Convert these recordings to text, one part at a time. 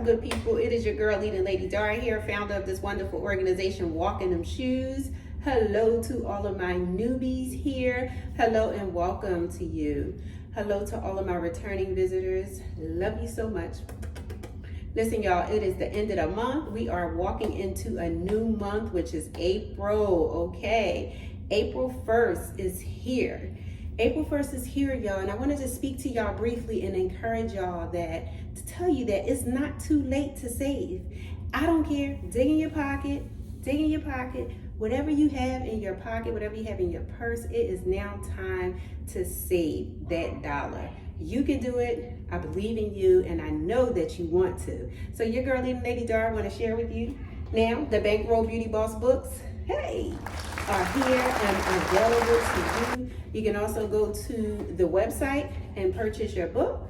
good people? It is your girl, leading Lady Dara here, founder of this wonderful organization, Walking Them Shoes. Hello to all of my newbies here. Hello and welcome to you. Hello to all of my returning visitors. Love you so much. Listen, y'all, it is the end of the month. We are walking into a new month, which is April, okay? April 1st is here. April 1st is here, y'all, and I wanted to speak to y'all briefly and encourage y'all to tell you that it's not too late to save. I don't care. Dig in your pocket, whatever you have in your pocket, whatever you have in your purse, it is now time to save that dollar. You can do it. I believe in you, and I know that you want to. So your girl, Lady Dara, want to share with you now the Bankroll Beauty Boss books. Hey, are here and available to you. You can also go to the website and purchase your book.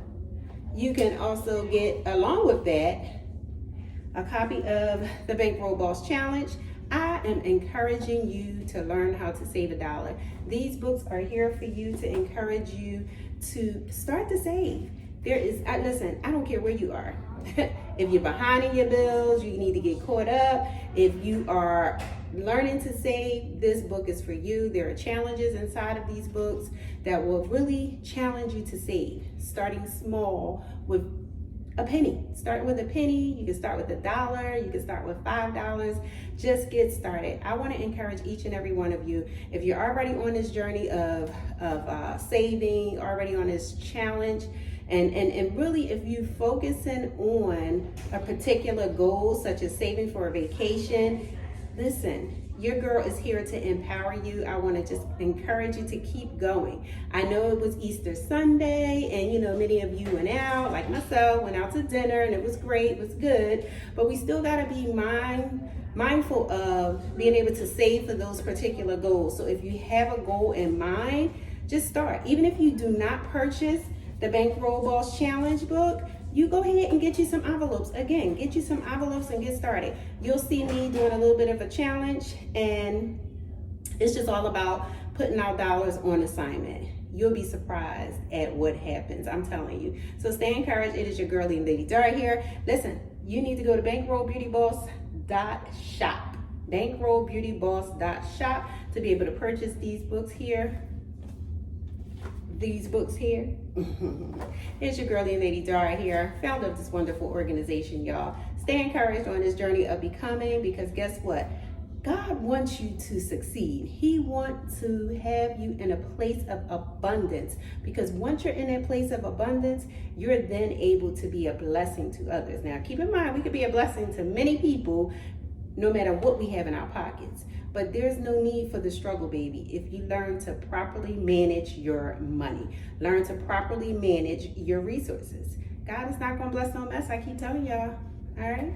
You can also get, along with that, a copy of the Bankroll Boss Challenge. I am encouraging you to learn how to save a dollar. These books are here for you to encourage you to start to save. Listen, I don't care where you are. If you're behind in your bills, you need to get caught up. If you are learning to save, this book is for you. There are challenges inside of these books that will really challenge you to save, starting small with a penny. Start with a penny. You can start with $1. You can start with $5. Just get started. I want to encourage each and every one of you, if you're already on this journey of saving, already on this challenge, and really if you focusing on a particular goal, such as saving for a vacation, listen, your girl is here to empower you. I want to just encourage you to keep going. I know it was Easter Sunday, and many of you went out, like myself, went out to dinner, and it was great, it was good, but we still got to be mindful of being able to save for those particular goals. So if you have a goal in mind, just start. Even if you do not purchase the Bankroll Boss Challenge book, you go ahead and get you some envelopes. Again, get you some envelopes and get started. You'll see me doing a little bit of a challenge, and it's just all about putting our dollars on assignment. You'll be surprised at what happens, I'm telling you. So stay encouraged. It is your girl, Lady Dara here. Listen, you need to go to bankrollbeautyboss.shop. bankrollbeautyboss.shop to be able to purchase these books here. It's your girl, Lady Dara here, founder of this wonderful organization, y'all. Stay encouraged on this journey of becoming, because guess what? God wants you to succeed. He wants to have you in a place of abundance, because once you're in that place of abundance, you're then able to be a blessing to others. Now, keep in mind, we could be a blessing to many people no matter what we have in our pockets. But there's no need for the struggle, baby, if you learn to properly manage your money. Learn to properly manage your resources. God is not going to bless no mess, I keep telling y'all. All right?